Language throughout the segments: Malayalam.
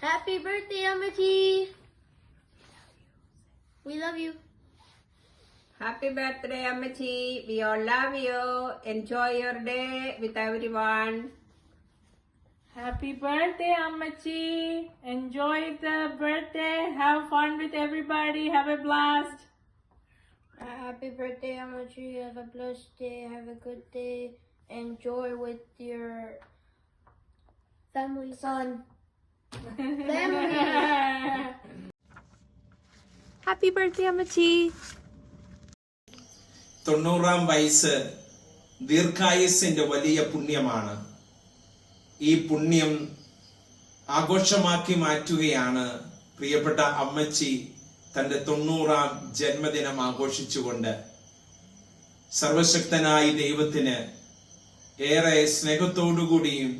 Happy birthday, Amachi. We love you. Happy birthday, Ammachi. We all love you. Enjoy your day with everyone. Happy birthday, Ammachi. Enjoy the birthday. Have fun with everybody. Have a blast. Happy birthday, Amachi. Have a blessed day. Have a good day. Enjoy with your family, son. Family. Happy birthday, Amachi. 90-ാം വയസ്സ് ദീർഘായുസ്സിന്റെ വലിയ പുണ്യമാണ്. ഈ പുണ്യം ആഘോഷമാക്കി മാറ്റുകയാണ് പ്രിയപ്പെട്ട അമ്മച്ചി തന്റെ 90-ാം ജന്മദിനം ആഘോഷിച്ചുകൊണ്ട്. സർവശക്തനായ ദൈവത്തിന് ഏറെ സ്നേഹത്തോടുകൂടിയും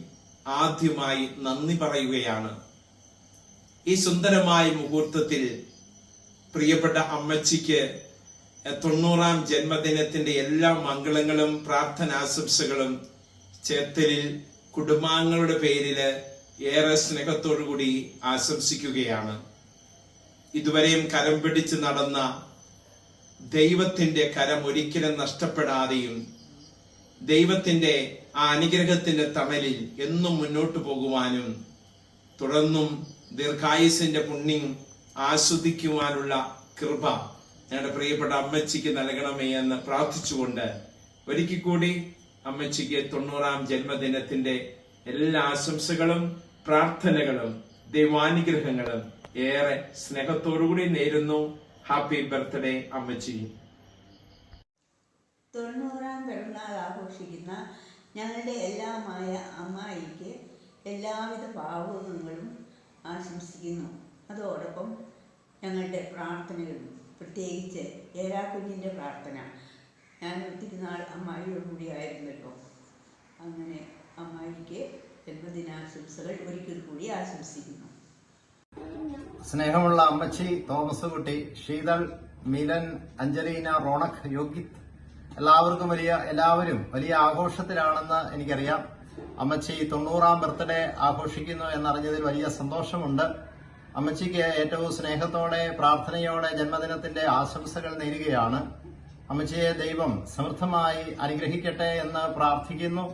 ആദ്യമായി നന്ദി പറയുകയാണ്. ഈ സുന്ദരമായ മുഹൂർത്തത്തിൽ പ്രിയപ്പെട്ട അമ്മച്ചിക്ക് 90-ാം ജന്മദിനത്തിന്റെ എല്ലാ മംഗളങ്ങളും പ്രാർത്ഥനാശംസകളും ചേർത്തലിൽ കുടുംബാംഗങ്ങളുടെ പേരില് ഏറെ സ്നേഹത്തോടുകൂടി ആശംസിക്കുകയാണ്. ഇതുവരെയും കരം പിടിച്ച് നടന്ന ദൈവത്തിന്റെ കരം ഒരിക്കലും നഷ്ടപ്പെടാതെയും ദൈവത്തിന്റെ ആ അനുഗ്രഹത്തിന്റെ തണലിൽ എന്നും മുന്നോട്ടു പോകുവാനും തുടർന്നും ദീർഘായുസിന്റെ പുണ്യം ആസ്വദിക്കുവാനുള്ള കൃപ ഞങ്ങളുടെ പ്രിയപ്പെട്ട അമ്മച്ചിക്ക് നൽകണമേ എന്ന് പ്രാർത്ഥിച്ചുകൊണ്ട് ഒരിക്കൽ കൂടി അമ്മച്ചിക്ക് 90-ാം ജന്മദിനത്തിന്റെ എല്ലാ ആശംസകളും പ്രാർത്ഥനകളും ദൈവാനുഗ്രഹങ്ങളും ഏറെ സ്നേഹത്തോടുകൂടി നേരുന്നു. ഹാപ്പി ബർത്ത്ഡേ അമ്മച്ചി. 90-ാം പിറന്നാൾ ആഘോഷിക്കുന്ന ഞങ്ങളുടെ എല്ലാമായ അമ്മായിക്ക് എല്ലാവിധ ഭാവുകങ്ങളും ആശംസിക്കുന്നു. അതോടൊപ്പം ഞങ്ങളുടെ പ്രാർത്ഥനകളും, പ്രത്യേകിച്ച് ഏരാക്കുഞ്ഞിൻ്റെ പ്രാർത്ഥന. ഞാൻ ഒത്തിരി നാൾ അമ്മായിയോട് കൂടിയായിരുന്നല്ലോ. അങ്ങനെ അമ്മായിക്ക് ജന്മദിനാശംസകൾ ഒരിക്കൽ കൂടി ആശംസിക്കുന്നു. സ്നേഹമുള്ള അമ്മച്ചി, തോമസ് കുട്ടി, ശീതൾ, മിലൻ, അഞ്ജലീന, റോണക്, യോഗിത്, എല്ലാവരും വലിയ ആഘോഷത്തിലാണെന്ന് എനിക്കറിയാം. അമ്മച്ചി 90-ാം ബർത്ത്ഡേ ആഘോഷിക്കുന്നു എന്നറിഞ്ഞതിൽ വലിയ സന്തോഷമുണ്ട്. അമ്മച്ചിക്ക് ഏറ്റവും സ്നേഹത്തോടെ പ്രാർത്ഥനയോടെ ജന്മദിനത്തിന്റെ ആശംസകൾ നേരുകയാണ്. അമ്മച്ചിയെ ദൈവം സമൃദ്ധമായി അനുഗ്രഹിക്കട്ടെ എന്ന് പ്രാർത്ഥിക്കുന്നു.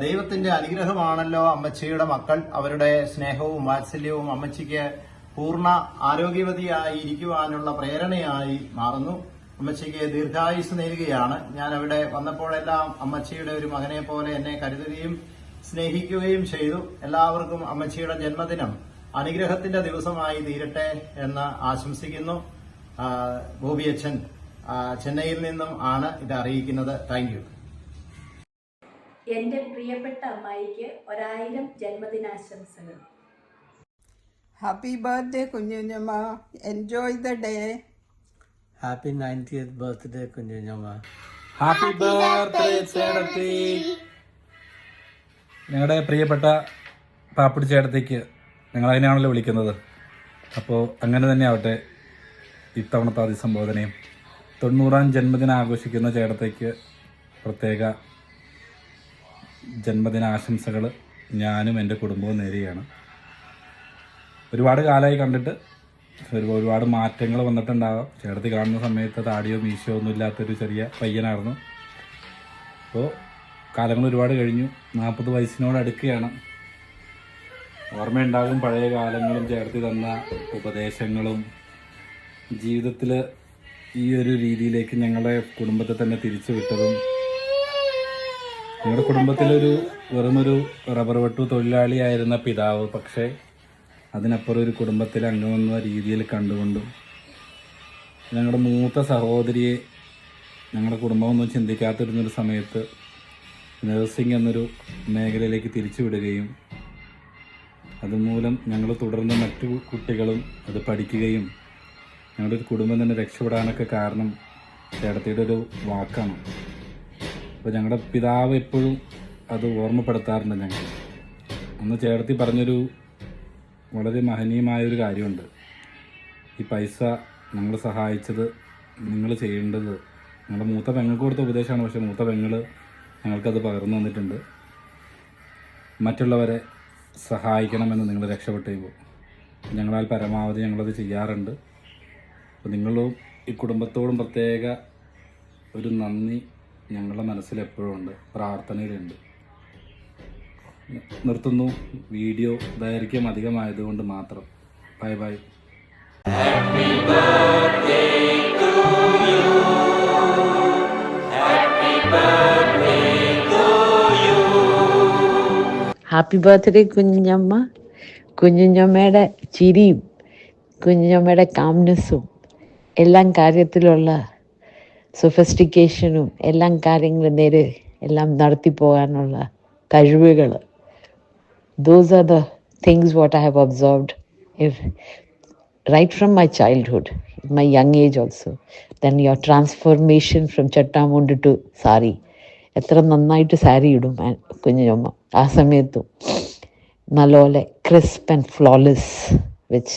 ദൈവത്തിന്റെ അനുഗ്രഹമാണല്ലോ അമ്മച്ചിയുടെ മക്കൾ. അവരുടെ സ്നേഹവും വാത്സല്യവും അമ്മച്ചിക്ക് പൂർണ്ണ ആരോഗ്യവതിയായി ഇരിക്കുവാനുള്ള പ്രേരണയായി മാറുന്നു. അമ്മച്ചിക്ക് ദീർഘായുസ് നേരുകയാണ്. ഞാൻ അവിടെ വന്നപ്പോഴെല്ലാം അമ്മച്ചിയുടെ ഒരു മകനെ പോലെ എന്നെ കരുതുകയും സ്നേഹിക്കുകയും ചെയ്തു. എല്ലാവർക്കും അമ്മച്ചിയുടെ ജന്മദിനം അനുഗ്രഹത്തിന്റെ ദിവസമായി തീരട്ടെ എന്ന് ആശംസിക്കുന്നു. ബോബിയച്ഛൻ ചെന്നൈയിൽ നിന്നും ആണ് ഇത് അറിയിക്കുന്നത്. Thank you. എൻ്റെ പ്രിയപ്പെട്ട അമ്മായിക്ക് 1000 ജന്മദിനാശംസകൾ. Happy birthday, കുഞ്ഞുഞ്ഞമ്മ. Enjoy the day. Happy 90th birthday, കുഞ്ഞുഞ്ഞമ്മ. Happy birthday, ചേട്ടത്തി. ഞങ്ങളുടെ പ്രിയപ്പെട്ട പാപ്പിടി ചേട്ടത്തിക്ക് ഞങ്ങൾ അതിനാണല്ലോ വിളിക്കുന്നത്. അപ്പോൾ അങ്ങനെ തന്നെ ആവട്ടെ ഇത്തവണത്തെ അഭിസംബോധനയും. 90-ാം ജന്മദിനം ആഘോഷിക്കുന്ന ചേട്ടത്തേക്ക് പ്രത്യേക ജന്മദിനാശംസകൾ ഞാനും എൻ്റെ കുടുംബവും നേരുകയാണ്. ഒരുപാട് കാലമായി കണ്ടിട്ട് ഒരുപാട് മാറ്റങ്ങൾ വന്നിട്ടുണ്ടാകാം. ചേട്ടത്തി കാണുന്ന സമയത്ത് താടിയോ മീശയോ ഒന്നും ഇല്ലാത്തൊരു ചെറിയ പയ്യനായിരുന്നു. അപ്പോൾ കാലങ്ങൾ ഒരുപാട് കഴിഞ്ഞു. 40 വയസ്സിനോട് അടുക്കുകയാണ്. ഓർമ്മയുണ്ടാകും പഴയ കാലങ്ങളും ചേർത്തി തന്ന ഉപദേശങ്ങളും. ജീവിതത്തിൽ ഈ ഒരു രീതിയിലേക്ക് ഞങ്ങളുടെ കുടുംബത്തെ തന്നെ തിരിച്ചു വിട്ടതും. ഞങ്ങളുടെ കുടുംബത്തിലൊരു വെറുമൊരു റബ്ബർ വെട്ടു തൊഴിലാളിയായിരുന്ന പിതാവ് പക്ഷേ അതിനപ്പുറം ഒരു കുടുംബത്തിലെ അംഗമെന്ന രീതിയിൽ കണ്ടുകൊണ്ടും ഞങ്ങളുടെ മൂത്ത സഹോദരിയെ ഞങ്ങളുടെ കുടുംബമൊന്നും ചിന്തിക്കാതിരുന്നൊരു സമയത്ത് നഴ്സിംഗ് എന്നൊരു മേഖലയിലേക്ക് തിരിച്ചു വിടുകയും അതുമൂലം ഞങ്ങൾ തുടർന്ന് മറ്റു കുട്ടികളും അത് പഠിക്കുകയും ഞങ്ങളുടെ ഒരു കുടുംബം തന്നെ രക്ഷപ്പെടാനൊക്കെ കാരണം ചേട്ടത്തിയുടെ ഒരു വാക്കാണ്. അപ്പോൾ ഞങ്ങളുടെ പിതാവ് എപ്പോഴും അത് ഓർമ്മപ്പെടുത്താറുണ്ട്. ഞങ്ങൾ അന്ന് ചേട്ടത്തി പറഞ്ഞൊരു വളരെ മഹനീയമായൊരു കാര്യമുണ്ട്. ഈ പൈസ ഞങ്ങൾ സഹായിച്ചത് നിങ്ങൾ ചെയ്യേണ്ടത് ഞങ്ങളുടെ മൂത്ത പെങ്ങൾക്ക് കൊടുത്ത ഉപദേശമാണ്. പക്ഷേ മൂത്ത പെങ്ങൾ ഞങ്ങൾക്കത് പകർന്നു തന്നിട്ടുണ്ട്. മറ്റുള്ളവരെ സഹായിക്കണമെന്ന് നിങ്ങൾ രക്ഷപ്പെട്ട് കഴിയുമ്പോൾ. ഞങ്ങളാൽ പരമാവധി ഞങ്ങളത് ചെയ്യാറുണ്ട്. അപ്പോൾ നിങ്ങളും ഈ കുടുംബത്തോടും പ്രത്യേക ഒരു നന്ദി ഞങ്ങളുടെ മനസ്സിലെപ്പോഴും ഉണ്ട്, പ്രാർത്ഥനയിലുണ്ട്. നിർത്തുന്നു. വീഡിയോ ദൈർഘ്യം അധികമായതുകൊണ്ട് മാത്രം. Bye bye. ഹാപ്പി ബർത്ത്ഡേ കുഞ്ഞമ്മ. കുഞ്ഞമ്മയുടെ ചിരിയും കുഞ്ഞമ്മയുടെ കാംനെസ്സും എല്ലാം കാര്യത്തിലുള്ള സൊഫിസ്റ്റിക്കേഷനും എല്ലാം കാര്യങ്ങളും നേരെ എല്ലാം നടത്തി പോകാനുള്ള കഴിവുകൾ, those are the things what I have observed right from my childhood, in my young age also. Then your transformation from Chattamundu to sari. എത്ര നന്നായിട്ട് സാരി ഇടും കുഞ്ഞമ്മ ആ സമയത്തും. നല്ലപോലെ crisp and flawless, which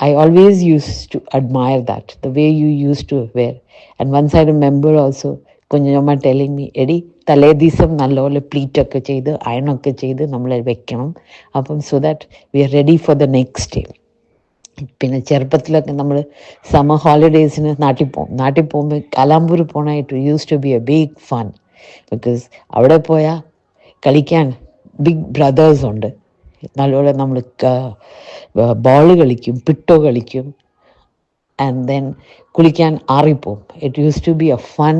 I always used to admire that, the way you used to wear. And once I remember also Kunjamma telling me, എടി തലേ ദിവസം നല്ലപോലെ പ്ലീറ്റൊക്കെ ചെയ്ത് അയണൊക്കെ ചെയ്ത് നമ്മൾ വെക്കണം, അപ്പം so that we are ready for the next day. പിന്നെ ചെറുപ്പത്തിലൊക്കെ നമ്മൾ സമ്മർ ഹോളിഡേയ്സിന് നാട്ടിൽ പോകുമ്പോൾ കലാമ്പൂർ പോകണമായിട്ട് use to be a big fun. Because അവിടെ പോയാൽ കളിക്കാൻ ബിഗ് ബ്രദേഴ്സ് ഉണ്ട്. നല്ലപോലെ നമ്മൾ ബോൾ കളിക്കും, പിട്ടോ കളിക്കും, ആൻഡ് ദെൻ കുളിക്കാൻ ആറിപ്പോവും. It use to be a fun.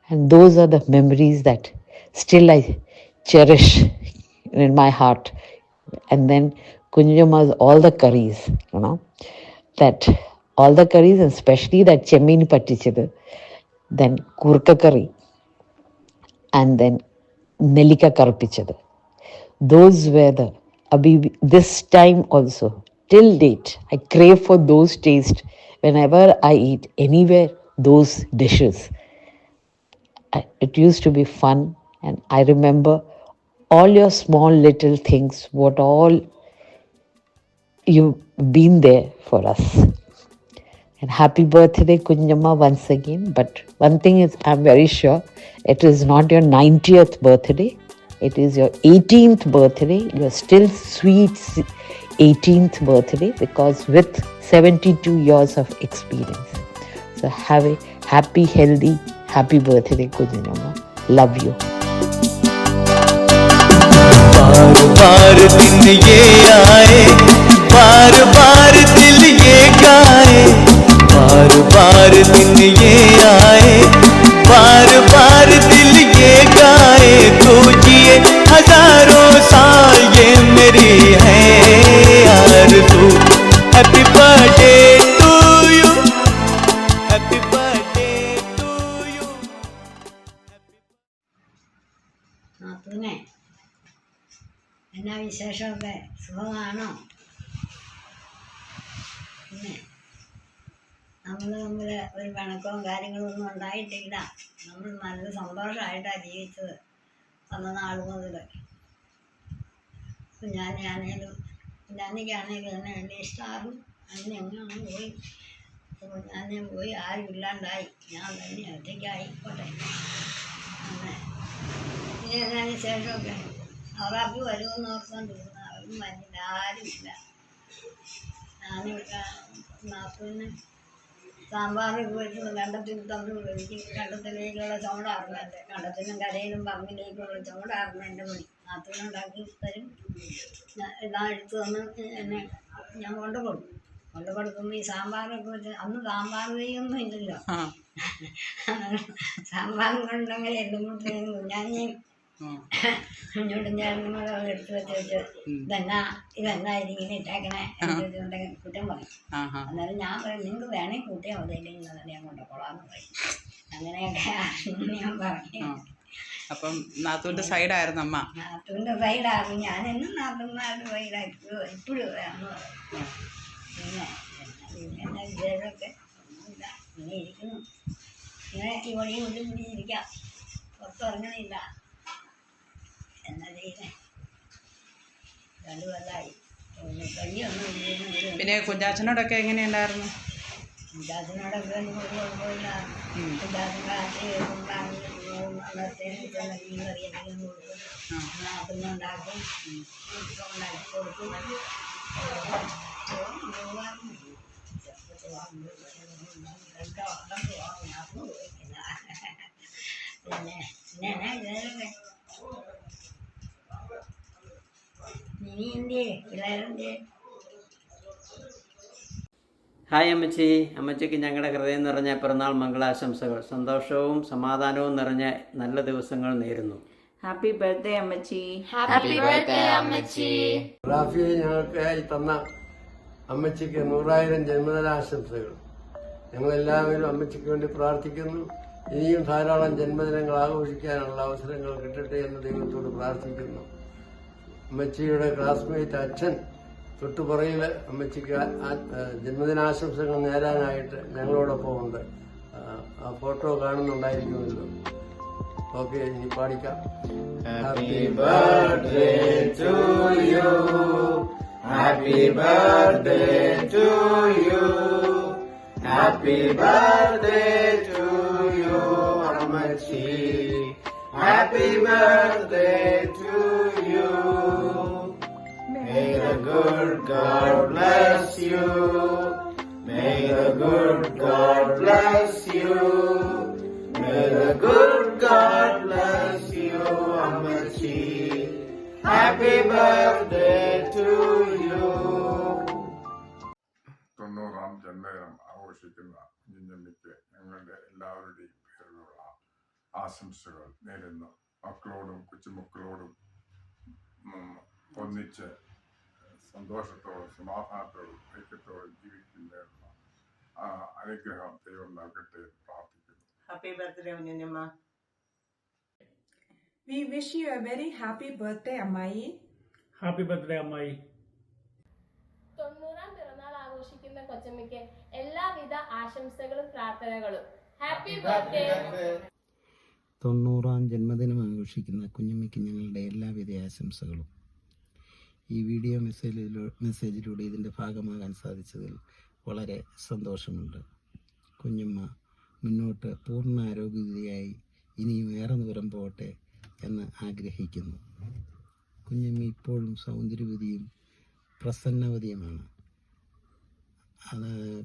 And those are the memories that still I cherish in my heart. And then Kunjama's all the curries, that all the curries, and especially that chemmeen pattichadu, then kurka curry, and then nelika karpichadu. Those were this time also, till date, I crave for those tastes whenever I eat anywhere those dishes. It used to be fun, and I remember all your small little things, what all you've been there for us. And happy birthday Kunjamma once again. But one thing is, I'm very sure it is not your 90th birthday, it is your 18th birthday. You're still sweet 18th birthday, because with 72 years of experience. So have a happy, healthy, happy birthday Kunjamma. Love you. बार बार दिन ये आए, बार बार दिल ये गाए, बार बार दिन ये आए, बार बार दिल ये गाए, तो जिए हजारों साल ये मेरी है आरज़ू. Happy birthday to you, happy birthday to you. നാത്തൂനെ, എന്നാ വിശേഷമൊക്കെ? സുഖമാണോ? പിന്നെ നമ്മൾ തമ്മിൽ ഒരു പിണക്കവും കാര്യങ്ങളൊന്നും ഉണ്ടായിട്ടില്ല. നമ്മൾ നല്ല സന്തോഷമായിട്ടാണ് ജീവിച്ചത് വന്ന നാൾ മുതൽ. ഞാനാണേലും ഞാനിക്കാണേലും എന്നെ വലിയ ഇഷ്ടമാകും. അതിന് എങ്ങനെയാണ് പോയി. അപ്പോൾ ഞാൻ പോയി ആരും ഇല്ലാണ്ടായി, ഞാൻ തന്നെ ഒറ്റയ്ക്കായി. പോട്ടെ. അങ്ങനെ ഇനി എന്നാ വിശേഷമൊക്കെ? അവർക്ക് വരുമെന്ന് ഓർത്തുകൊണ്ടിരുന്ന അവരും വന്നില്ല, ആരുമില്ല. ഞാനിവിടെ നാത്തൂന് സാമ്പാറൊക്കെ വെച്ച് കണ്ടത്തിൽ തന്നു. എനിക്ക് കണ്ടത്തിലേക്കുള്ള ചുമടായിരുന്നു എൻ്റെ, കണ്ടത്തിനും കരയിലും പറമ്പിലേക്കുള്ള ചുമടായിരുന്നു എൻ്റെ പണി. നാത്തൂനുണ്ടാക്കി തരും, എല്ലാം എടുത്തു തന്ന് എന്നെ ഞാൻ കൊണ്ടുകൊടുക്കുമ്പോൾ ഈ സാമ്പാറൊക്കെ വെച്ച്, അന്ന് സാമ്പാർ കൈയൊന്നും ഇല്ലല്ലോ. സാമ്പാറും കൊണ്ടെങ്കിൽ എല്ലുമുട്ടയും കുഞ്ഞാഞ്ഞയും കുഞ്ഞോട്ടും ചേർന്നും കൂടെ എടുത്ത് വെച്ച് ഇതെന്നാ ഇതിങ്ങനെ ഇട്ടേക്കണേ എന്ന് കുറ്റം പറയും. അന്നേരം ഞാൻ പറയും, നിങ്ങൾക്ക് വേണമെങ്കിൽ കൂട്ടിയാൽ മതി, ഇല്ലെങ്കിൽ ഞാൻ കൊണ്ടുപോകാമെന്ന് പറയും. അങ്ങനെയൊക്കെ ഞാൻ പറയും. അപ്പം നാത്തൂൻ്റെ സൈഡായിരുന്നു അമ്മ? നാത്തൂൻ്റെ സൈഡായിരുന്നു. ഞാനെന്നും നാത്തൂന്മാരുടെ സൈഡായി ഇപ്പോഴും വേണമെന്ന് പറയും. പിന്നെ എന്നാ വിശേഷമൊക്കെ? ഇല്ല, ഇങ്ങനെ ഇരിക്കുന്നു. ഇങ്ങനെ ഈ വഴിയും ഉള്ളിൽ കൂടി ഇരിക്കാം, പുറത്തിറങ്ങണില്ല. എന്നാ ചെയ്യുന്നേ? 2 കൊല്ലമായി. പിന്നെ കുഞ്ചാച്ചനോടൊക്കെ എങ്ങനെയുണ്ടായിരുന്നു? കുഞ്ചാച്ചനോടൊക്കെ ഒരു കുഴപ്പമില്ല. കുഞ്ചാച്ചൻ കാറ്റ് കേൾക്കുമ്പോഴാണ് പിള്ളേർക്ക് മീൻ കറി എന്തെങ്കിലും കൊടുക്കും, നാത്തുന്നുണ്ടാക്കും, ഉണ്ടാക്കി കൊടുക്കും. പിന്നെ ഇതൊക്കെ നീ പിള്ളേരുടെ. ഹായ് അമ്മച്ചി. അമ്മച്ചിക്ക് ഞങ്ങളുടെ ഹൃദയം നിറഞ്ഞ പിറന്നാൾ മംഗളാശംസകൾ. സന്തോഷവും സമാധാനവും നിറഞ്ഞ നല്ല ദിവസങ്ങൾ നേരുന്നു. ഹാപ്പി ബർത്ത്ഡേ അമ്മച്ചി. ഹാപ്പി ബർത്ത്ഡേ അമ്മച്ചി. റാഫിയെ ഞങ്ങൾക്കായി തന്ന അമ്മച്ചിക്ക് 100,000 ജന്മദിനാശംസകൾ. ഞങ്ങളെല്ലാവരും അമ്മച്ചിക്ക് വേണ്ടി പ്രാർത്ഥിക്കുന്നു. ഇനിയും ധാരാളം ജന്മദിനങ്ങൾ ആഘോഷിക്കാനുള്ള അവസരങ്ങൾ കിട്ടട്ടെ എന്ന് ദൈവത്തോട് പ്രാർത്ഥിക്കുന്നു. അമ്മച്ചിയുടെ ക്ലാസ്മേറ്റ് അച്ഛൻ തൊട്ടുപുറയിൽ അമ്മച്ചിക്ക് ജന്മദിനാശംസകൾ നേരാനായിട്ട് ഞങ്ങളോടൊപ്പം ഉണ്ട്. ആ ഫോട്ടോ കാണുന്നുണ്ടായിരിക്കുമല്ലോ. ഓക്കെ, ഇനി പാടിക്കാം. Happy birthday to you, happy birthday to you, happy birthday to you അമ്മച്ചി, happy birthday to you. May the good God bless you. May the good God bless you. May the good God bless you, Ammachi. Happy birthday to you. 90ാം ജന്മദിനം ആഘോഷിക്കുന്ന കുഞ്ഞുഞ്ഞമ്മിക്ക് ഞങ്ങളുടെ എല്ലാവരുടെയും പേരിലുള്ള ആശംസകൾ നേരുന്നു. മക്കളോടും കൊച്ചുമക്കളോടും ഒന്നിച്ച് സന്തോഷത്തോടും സമാധാനത്തോടും ഐക്യത്തോടും ജീവിക്കുന്നതിനുള്ള അനുഗ്രഹം ദൈവം നൽകട്ടെ എന്ന് പ്രാർത്ഥിക്കുന്നു. Happy birthday Kunjamma. We wish you a very happy birthday, അമ്മായി. ഹാപ്പി ബർത്ത്ഡേ അമ്മായി. 90ാം പിറന്നാൾ ആഘോഷിക്കുന്ന കൊച്ചമ്മയ്ക്ക് എല്ലാവിധ ആശംസകളും പ്രാർത്ഥനകളും. Happy birthday. 90ാം ജന്മദിനം ആഘോഷിക്കുന്ന കുഞ്ഞമ്മയ്ക്ക് ഞങ്ങളുടെ എല്ലാവിധ ആശംസകളും. ഈ വീഡിയോ മെസ്സേജിലൂടെ ഇതിൻ്റെ ഭാഗമാകാൻ സാധിച്ചതിൽ വളരെ സന്തോഷമുണ്ട്. കുഞ്ഞമ്മ മുന്നോട്ട് പൂർണ്ണ ആരോഗ്യവതിയായി ഇനിയും ഏറെ ദൂരം പോകട്ടെ എന്ന് ആഗ്രഹിക്കുന്നു. കുഞ്ഞമ്മ ഇപ്പോഴും സൗന്ദര്യവതിയും പ്രസന്നവതിയുമാണ്.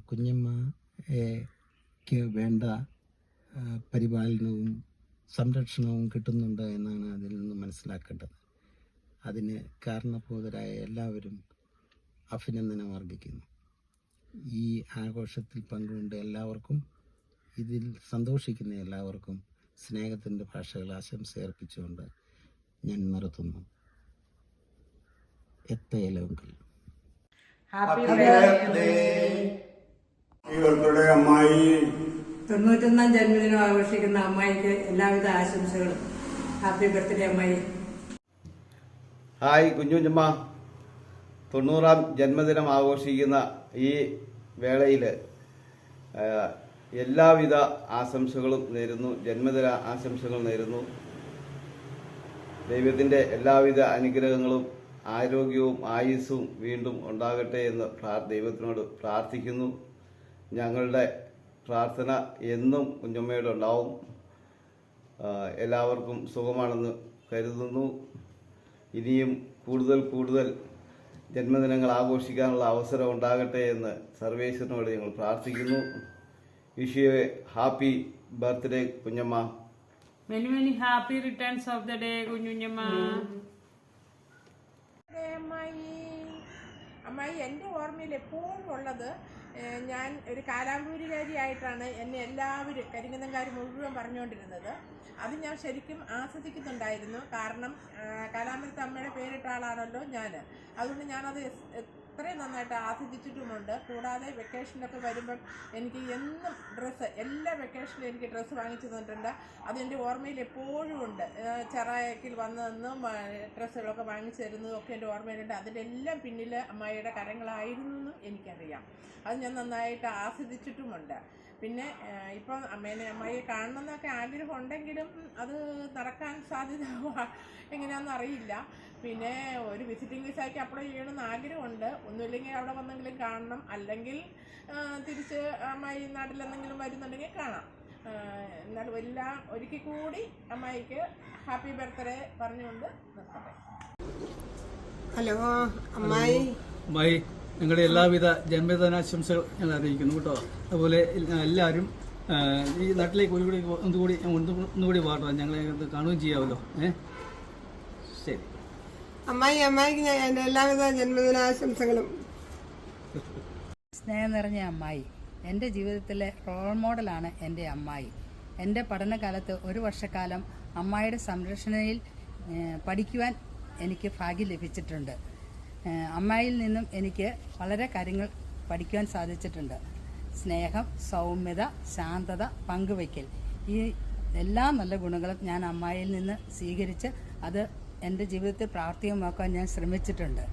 കുഞ്ഞമ്മയ്ക്ക് വേണ്ട പരിപാലനവും സംരക്ഷണവും കിട്ടുന്നുണ്ട് എന്നാണ് അതിൽ നിന്ന് മനസ്സിലാക്കേണ്ടത്. അതിന് കാരണഭൂതരായ എല്ലാവരും അഭിനന്ദനം അർഹിക്കുന്നു. ഈ ആഘോഷത്തിൽ പങ്കുകൊണ്ട് എല്ലാവർക്കും, ഇതിൽ സന്തോഷിക്കുന്ന എല്ലാവർക്കും സ്നേഹത്തിൻ്റെ ഭാഷകൾ ആശംസ അർപ്പിച്ചുകൊണ്ട് ഞാൻ നിർത്തുന്നു. എത്തയലോങ്കൽ. അമ്മായി 91ാം ജന്മദിനം ആഘോഷിക്കുന്ന അമ്മായിക്ക് എല്ലാവിധ ആശംസകളും. ഹാപ്പി ബർത്ത്ഡേ അമ്മായി. ഹായ് കുഞ്ഞുഞ്ഞമ്മ. 90ാം ജന്മദിനം ആഘോഷിക്കുന്ന ഈ വേളയിൽ എല്ലാവിധ ആശംസകളും നേരുന്നു. ജന്മദിന ആശംസകൾ നേരുന്നു. ദൈവത്തിൻ്റെ എല്ലാവിധ അനുഗ്രഹങ്ങളും ആരോഗ്യവും ആയുസ്സും വീണ്ടും ഉണ്ടാകട്ടെ എന്ന് ദൈവത്തിനോട് പ്രാർത്ഥിക്കുന്നു. ഞങ്ങളുടെ പ്രാർത്ഥന എന്നും കുഞ്ഞമ്മയോടുണ്ടാവും. എല്ലാവർക്കും സുഖമാണെന്ന് കരുതുന്നു. ഇനിയും കൂടുതൽ ജന്മദിനങ്ങൾ ആഘോഷിക്കാനുള്ള അവസരം ഉണ്ടാകട്ടെ എന്ന് സർവേശ്വരനോട് ഞങ്ങൾ പ്രാർത്ഥിക്കുന്നു. Wish you A happy birthday Kunjamma. Many happy returns of the day കുഞ്ഞുഞ്ഞമ്മ. അമ്മായി എൻ്റെ ഓർമ്മയിൽ എപ്പോഴും ഉള്ളത്, ഞാൻ ഒരു കാലാമ്പൂരുകാരിയായിട്ടാണ് എന്നെ എല്ലാവരും കരിങ്കന്നംകാർ മുഴുവൻ പറഞ്ഞുകൊണ്ടിരുന്നത്. അത് ഞാൻ ശരിക്കും ആസ്വദിക്കുന്നുണ്ടായിരുന്നു. കാരണം കാലാമ്പലത്തെ അമ്മയുടെ പേരിട്ട ആളാണല്ലോ ഞാൻ. അതുകൊണ്ട് ഞാനത് എത്രയും നന്നായിട്ട് ആസ്വദിച്ചിട്ടുമുണ്ട്. കൂടാതെ വെക്കേഷനൊക്കെ വരുമ്പം എനിക്ക് എന്നും ഡ്രസ്സ്, എല്ലാ വെക്കേഷനിലും എനിക്ക് ഡ്രസ്സ് വാങ്ങിച്ചു തന്നിട്ടുണ്ട്. അതെൻ്റെ ഓർമ്മയിൽ എപ്പോഴും ഉണ്ട്. ചെറായക്കിൽ വന്നതെന്നും ഡ്രസ്സുകളൊക്കെ വാങ്ങിച്ചു തരുന്നതും ഒക്കെ എൻ്റെ ഓർമ്മയിലുണ്ട്. അതിൻ്റെ എല്ലാം പിന്നിൽ അമ്മായിയുടെ കരങ്ങളായിരുന്നു എന്നും എനിക്കറിയാം. അത് ഞാൻ നന്നായിട്ട് ആസ്വദിച്ചിട്ടുമുണ്ട്. പിന്നെ ഇപ്പം അമ്മായിയെ കാണണമെന്നൊക്കെ ആഗ്രഹം ഉണ്ടെങ്കിലും അത് നടക്കാൻ സാധ്യത എങ്ങനെയാണെന്ന് അറിയില്ല. പിന്നെ ഒരു വിസിറ്റിംഗ് വിസയ്ക്ക് അപ്ലൈ ചെയ്യണമെന്ന് ആഗ്രഹമുണ്ട്. ഒന്നുമില്ലെങ്കിൽ അവിടെ വന്നെങ്കിലും കാണണം, അല്ലെങ്കിൽ തിരിച്ച് അമ്മായി നാട്ടിലെന്തെങ്കിലും വരുന്നുണ്ടെങ്കിൽ കാണാം. എന്നാലും എല്ലാം ഒരിക്കൽ കൂടി അമ്മായിക്ക് ഹാപ്പി ബർത്ത്ഡേ പറഞ്ഞുകൊണ്ട് നിർത്തട്ടെ. ഹലോ അമ്മായി. അമ്മായി, ഞങ്ങളുടെ എല്ലാവിധ ജന്മദിനാശംസകൾ ഞാൻ അറിയിക്കുന്നു കേട്ടോ. അതുപോലെ എല്ലാവരും ഈ നാട്ടിലേക്ക് ഒന്നുകൂടി വാടാം, ഞങ്ങളെ കാണുകയും ചെയ്യാമല്ലോ. ശരി അമ്മായിക്ക് ഞാൻ എൻ്റെ എല്ലാവിധ ജന്മദിനാശംസകളും. സ്നേഹം നിറഞ്ഞ അമ്മായി, എൻ്റെ ജീവിതത്തിലെ റോൾ മോഡലാണ് എൻ്റെ അമ്മായി. എൻ്റെ പഠനകാലത്ത് ഒരു വർഷക്കാലം അമ്മായിയുടെ സംരക്ഷണയിൽ പഠിക്കുവാൻ എനിക്ക് ഭാഗ്യം ലഭിച്ചിട്ടുണ്ട്. അമ്മായിയിൽ നിന്നും എനിക്ക് വളരെ കാര്യങ്ങൾ പഠിക്കുവാൻ സാധിച്ചിട്ടുണ്ട്. സ്നേഹം, സൗമ്യത, ശാന്തത, പങ്കുവയ്ക്കൽ, ഈ എല്ലാ നല്ല ഗുണങ്ങളും ഞാൻ അമ്മായിയിൽ നിന്ന് സ്വീകരിച്ച് അത് എൻ്റെ ജീവിതത്തിൽ പ്രാവർത്തികമാക്കാൻ ഞാൻ ശ്രമിച്ചിട്ടുണ്ട്.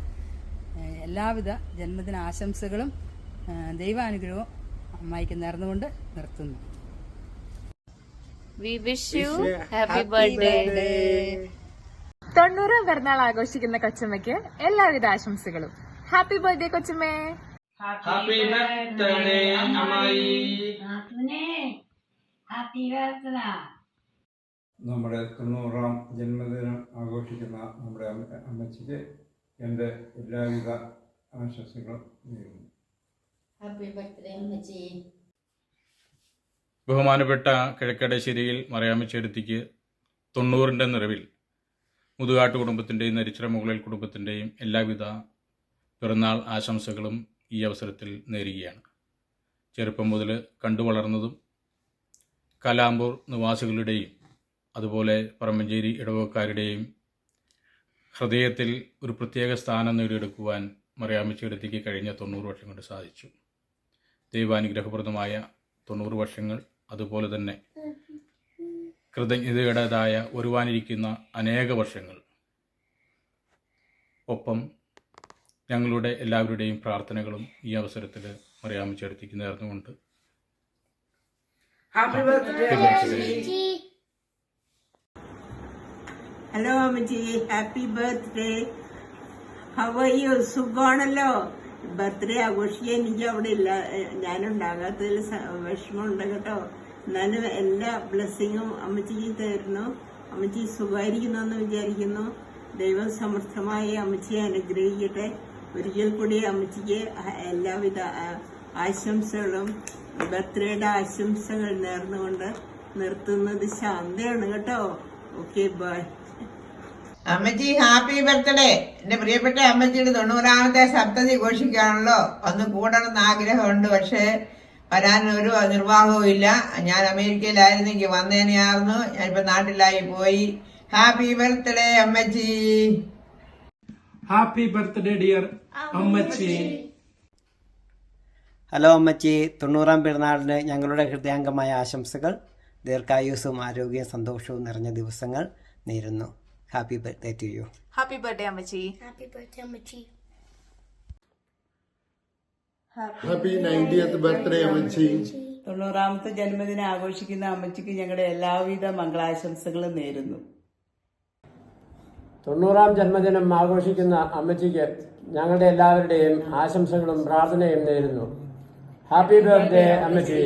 എല്ലാവിധ ജന്മദിന ആശംസകളും ദൈവാനുഗ്രഹവും അമ്മായിക്ക് നേർന്നുകൊണ്ട് നിർത്തുന്നു. We wish you happy birthday. 90ാം പിറന്നാൾ ആഘോഷിക്കുന്ന കൊച്ചമ്മയ്ക്ക് എല്ലാവിധ ആശംസകളും. ഹാപ്പി ബർത്ത്ഡേ കൊച്ചമ്മേ. ഹാപ്പി ബർത്ത്ഡേ അമ്മായി. നമ്മുടെ 90ാം ജന്മദിനം ആഘോഷിക്കുന്ന നമ്മുടെ അമ്മച്ചിക്ക് എൻ്റെ എല്ലാവിധ ആശംസകളും നേരുന്നു. ഹാപ്പി ബർത്ത്ഡേ അമ്മച്ചി. ബഹുമാനപ്പെട്ട കിഴക്കടശ്ശേരിയിൽ മറിയാമ്മച്ചേടത്തിക്ക് 90ൻ്റെ നിറവിൽ മുതുകാട്ട് കുടുംബത്തിൻ്റെയും നരിച്ചിറ മുകളിൽ കുടുംബത്തിൻ്റെയും എല്ലാവിധ പിറന്നാൾ ആശംസകളും ഈ അവസരത്തിൽ നേരുകയാണ്. ചെറുപ്പം മുതൽ കണ്ടു വളർന്നതും കലാമ്പൂർ നിവാസികളുടെയും അതുപോലെ പറമ്പഞ്ചേരി ഇടവക്കാരുടെയും ഹൃദയത്തിൽ ഒരു പ്രത്യേക സ്ഥാനം നേടിയെടുക്കുവാൻ മറിയാമ്മച്ചേടത്തിക്ക് കഴിഞ്ഞ 90 വർഷം കൊണ്ട് സാധിച്ചു. ദൈവാനുഗ്രഹപ്രദമായ 90 വർഷങ്ങൾ, അതുപോലെ തന്നെ കൃതജ്ഞതയുടേതായ ഒരുവാനിരിക്കുന്ന അനേക വർഷങ്ങൾ, ഒപ്പം ഞങ്ങളുടെ എല്ലാവരുടെയും പ്രാർത്ഥനകളും ഈ അവസരത്തിൽ മറിയാമ്മച്ചേടത്തിക്ക് നേർന്നുകൊണ്ട് ഹലോ അമ്മച്ചി, happy birthday. How are you? സുഖമാണല്ലോ. ബർത്ത്ഡേ ആഘോഷിക്കാൻ എനിക്ക് അവിടെ ഇല്ല, ഞാനുണ്ടാകാത്തതിൽ വിഷമമുണ്ട് കേട്ടോ. എന്നാലും എല്ലാ ബ്ലെസ്സിങ്ങും അമ്മച്ചിക്ക് തരുന്നു. അമ്മച്ചി സുഖമായിരിക്കുന്നെന്ന് വിചാരിക്കുന്നു. ദൈവം സമർത്ഥമായി അമ്മച്ചിയെ അനുഗ്രഹിക്കട്ടെ. ഒരിക്കൽ കൂടി അമ്മച്ചിക്ക് എല്ലാവിധ ആശംസകളും ബർത്ത്ഡേയുടെ ആശംസകൾ നേർന്നുകൊണ്ട് നിർത്തുന്നത് ശാന്തയാണ് കേട്ടോ. Okay, bye. അമ്മച്ചി ഹാപ്പി ബർത്ത്ഡേ. എന്റെ പ്രിയപ്പെട്ട അമ്മച്ചിയുടെ 90ാമത്തെ സപ്തതി ഘോഷിക്കാണല്ലോ. ഒന്ന് കൂടണമെന്ന് ആഗ്രഹമുണ്ട്, പക്ഷേ വരാൻ ഒരു നിർവാഹവും ഇല്ല. ഞാൻ അമേരിക്കയിലായിരുന്നെങ്കിൽ വന്നേനെയായിരുന്നു. ഞാനിപ്പോ നാട്ടിലായി പോയി. ഹാപ്പി ബർത്ത്ഡേ അമ്മച്ചി. ഹാപ്പി ബർത്ത്ഡേ ഡിയർ അമ്മച്ചി. ഹലോ അമ്മച്ചി, 90ാം പിറന്നാളിന് ഞങ്ങളുടെ ഹൃദയാംഗമായ ആശംസകൾ. ദീർഘായുസ്സും ആരോഗ്യവും സന്തോഷവും നിറഞ്ഞ ദിവസങ്ങൾ നേരുന്നു. Happy birthday to you. Happy birthday അമ്മച്ചി. ഹാപ്പി ബർത്ത്ഡേ അമ്മച്ചി. ഹാപ്പി 90th ബർത്ത്ഡേ അമ്മച്ചി. 90ാമത്തെ ജന്മദിനം ആഘോഷിക്കുന്ന അമ്മച്ചിക്ക് ഞങ്ങളുടെ എല്ലാവിധ മംഗളാശംസകളും നേരുന്നു. 90ാം ജന്മദിനം ആഘോഷിക്കുന്ന അമ്മച്ചിക്ക് ഞങ്ങളുടെ എല്ലാവരുടെയും ആശംസകളും പ്രാർത്ഥനയും നേരുന്നു. ഹാപ്പി ബർത്ത്ഡേ അമ്മച്ചി.